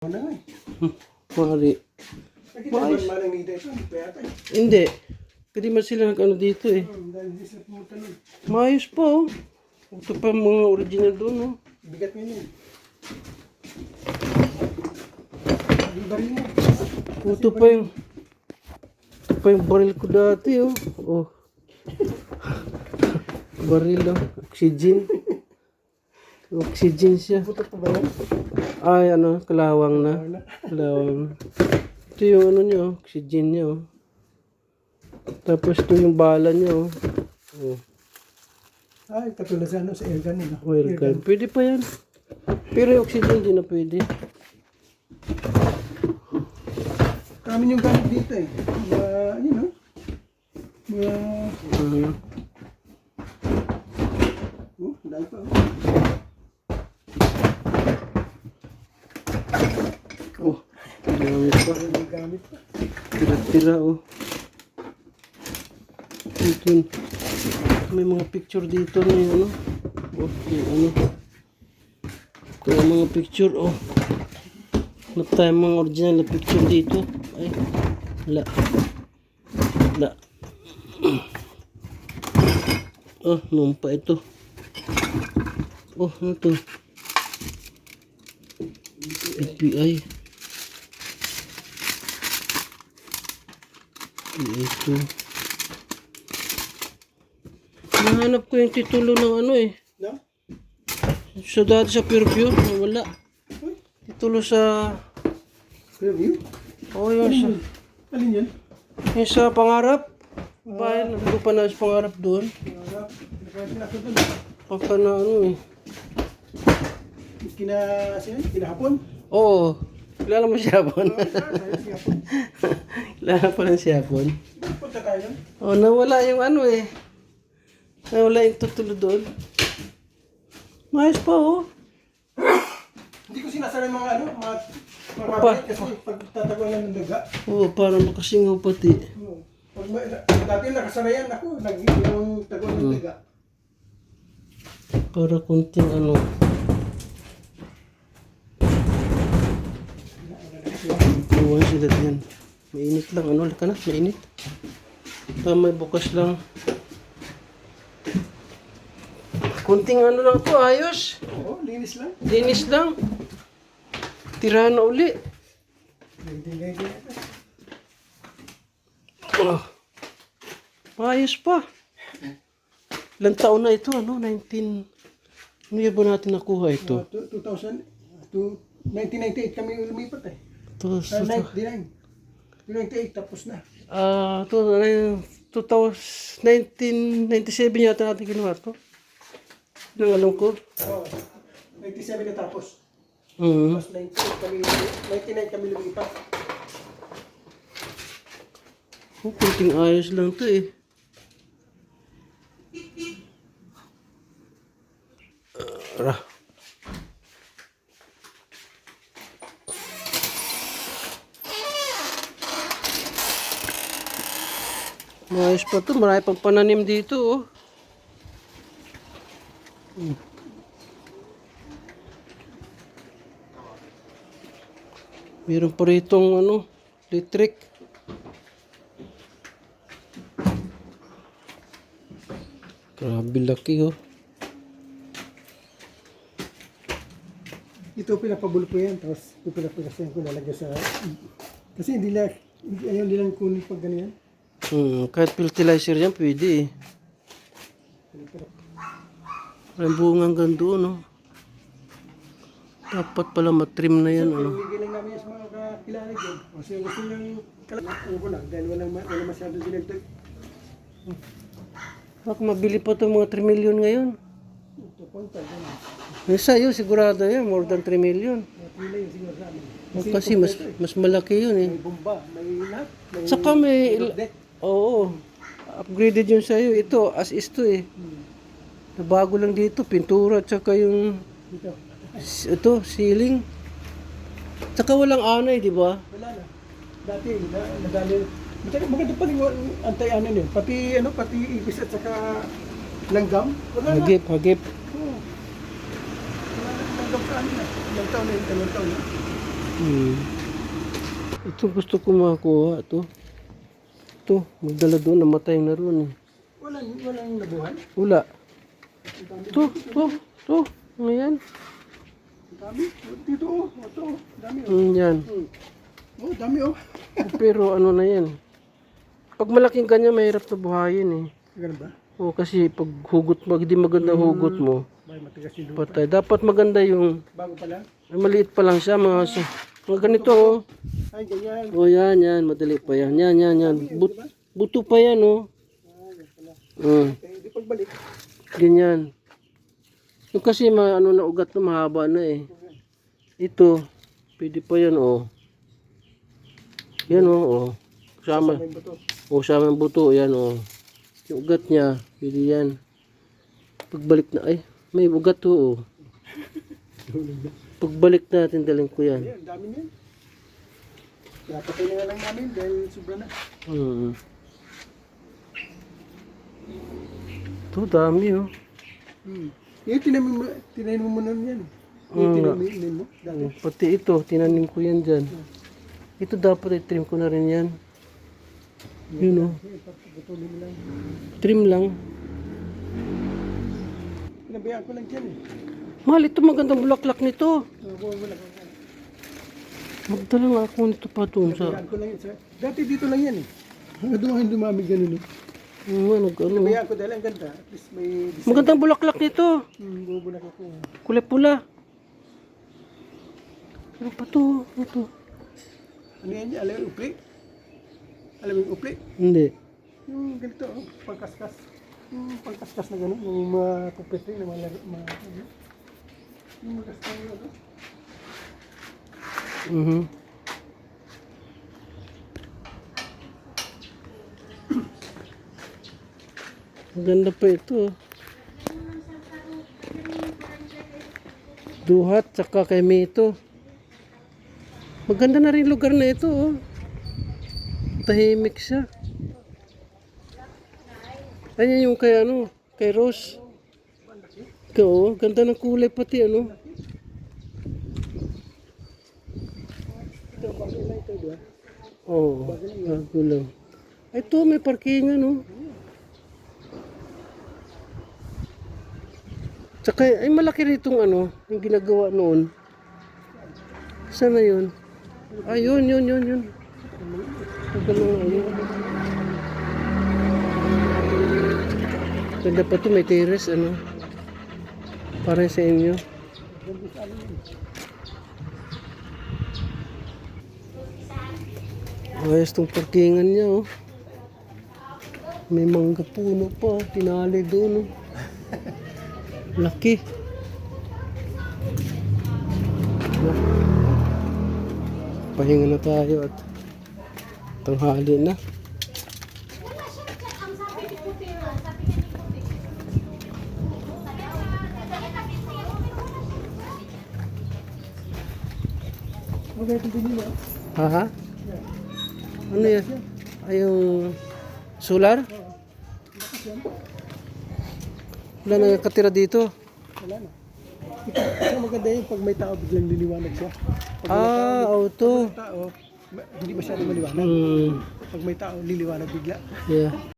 Ano nga eh. Mari. Nakita ba manang nida ito? Hindi pa yata eh. Hindi. Hindi man sila nag-ano dito eh. Dahil hindi sila pumunta nun. Maayos pa oh. Ito pa mga original doon oh. Bigat nga yun. Ang baril mo. Ito pa yung... Ito pa yung baril ko dati oh. Oh. Baril oh. Oxygen. Oxygen siya. Putok pa ba yan? Ay ano, kalawang na. Kalawang na. Ito yung ano nyo, oxygen nyo. Tapos ito yung bala nyo. Oh. Ay, katulad sa ano, sa airgun nila. Oil gun. Pwede pa yan. Pero yung oxygen din na pwede. Kami yung gamit dito eh. Mga, you know, mga, dahil pa. Oh, gamit pa. May gamit pa. Tira-tira oh. Ito, may mga picture dito na yung ano. Oh, yung ano. Ito yung mga picture oh. Wala tayong mga original na picture dito. Ay, wala. Wala. Oh, noon pa ito. Oh, ano to? FBI. Ito. Nahanap ko yung titulo ng ano eh. No? Sa dati sa Pureview, wala. Titulo sa... Review? Oh, yun sa... Alin yan? Yung sa Pangarap. Bayan, lupa na sa Pangarap doon. Pagka na ano eh. Kinahapon? Oo. Kilala mo siya Hapon? Kinahapon. Kilala pa lang siya Hapon? Punta tayo nun? Oh, nawala yung ano eh. Nawala yung tutulo doon. Maayos pa oh. Hindi ko sinasara yung mga ano, mga Pa. kasi pag tataguan ng daga. Oo, para makasingaw pati. Pag dati nakasara yan ako, yung taguan ng daga. Para kunting ano. Tuwan sila yan. Mainit lang. Ano ka na? Mainit. May bukas lang. Kunting ano lang to. Ayos. Oo, linis lang. Linis lang. Tira na uli. Gaydi. Oh. Ayos pa. Ilang taon na ito? Ano? 19... Ano yan ba natin nakuha ito? 1998 kami lumipat eh. Ito, 1998 tapos na. ito, 1997 yata natin ginawa ito. Nang alam ko. Oo. 97 na tapos. Mm. Tapos 99 kami lumipat. Oh, kunting ayos lang ito eh. Ara. Ayos pa ito. Marami pang pananim dito oh. Meron pa ritong ano, electric. Grabe laki oh. Ito pinapabulok ko yan, tapos ito pinapagasayan ko lalagay sa... Kasi hindi ayaw nilang kunin pag ganyan. Kahit fertilizer yan, pwede eh. Parang bungang gando, no? Dapat pala matrim na yan, ano? Hindi lang namin yan sa mga kakilala dyan. Kasi gusto niyang kalakang ko lang, dahil wala masyadong dinagdag. Baka mabili pa ito mga 3 million ngayon. Ito, punta, gano'n. Sa'yo, sigurado yan, more than 3 million. Pila yun siguro sa amin. Kasi mas malaki yun eh. May bomba, may lahat. Saka may... deck. Oo. Upgraded yun sa'yo. Ito, as is to eh. Nabago lang dito, pintura, tsaka yung... Dito. Ito, ceiling. Tsaka walang anay, di ba? Wala na. Dati, nadali. Maganda pa rin antay-anan yun. Pati ipis at saka langgam. Wala na. Hagip. Oo. Wala na langgam sa amin na. Ilang taon na yun, 2 taon na. Hmm. Ito gusto ko makakuha. Ito, magdala doon. Namatay na roon eh. Walang nabuhay. Wala. Ito. Ngayon. Ang dami. Dito oh. Ito oh. Dami oh. Yan. Oh, dami oh. Pero ano na yan. Pag malaking kanya, mahirap na buhayin eh. Ganun ba? O kasi pag hugot mo, hindi maganda hugot mo, May matigas yung lupa. patay. Dapat maganda yung, Bago pa lang. maliit pa lang siya, mga ganito oh. Ay, ganyan. O yan, madali pa yan. Yan. Buto pa yan oh. Di pagbalik. Ganyan. Yung kasi ano na ugat na mahaba na eh. Ito, pwede pa yan oh. Yan oh. Sama. May bato. Sama yung buto, yan oh. Yung ugat niya, pwede yan. Pagbalik na, ay, may ugat to oh. Pagbalik natin, daling ko yan. Ayan, dami niyan. Napatay na lang namin dahil sobra na. Ito, dami oh. Yung tinanim mo na yan. Yung tinanim mo. Dati. Pati ito, tinanim ko yan dyan. Ito dapat i-trim ko na rin yan. Yun oh. Putulin mo lang. Trim lang. Pinabayaan ko lang dyan eh. Mahal, ito magandang bulaklak nito. Wala. Magdala nga ako nito pa doon sa... Pinabayaan ko lang yan. Dati dito lang yan eh. Hanggang dumami ganun eh. ano. Pinabayaan ko dahil ang ganda. At least may design. Magandang bulaklak nito. Bubulak ako. Kulay pula. Ano pa to? Ito. Ano yan? Alam yung upli? Alam mo yung upli? Hindi. Yung ganito oh. Pangkaskas. Yung pangkaskas na gano'n. Yung mga kupete na mga yung magaskas na gano'n. Maganda pa ito. Duhat, saka kay Mito. Maganda na rin lugar na ito. Oh. Tahimik siya. Ayan yung kay kay Rose. Oo, ganda ng kulay pati Ito, bakit lang ito doon? Oo, bago lang. Ito, may parkingan oh. Tsaka, ay malaki ritong yung ginagawa noon. Saan na yun? Yun. Tagal na yun. Ganda pa ito, may terrace, para sa inyo. Ayos tong parkingan niya, oh. May mangga puno pa, tinali doon, oh. Laki. Pahinga na tayo at tanghali na. Maganda din nila. Ha? Ano yan? Yung solar? Wala na katira dito. Wala na. Kasi maganda yun pag may tao biglang liliwanag siya. Pag Auto. may tao, hindi masyadong maliwanag. Pag may tao, liliwanag bigla. Yeah.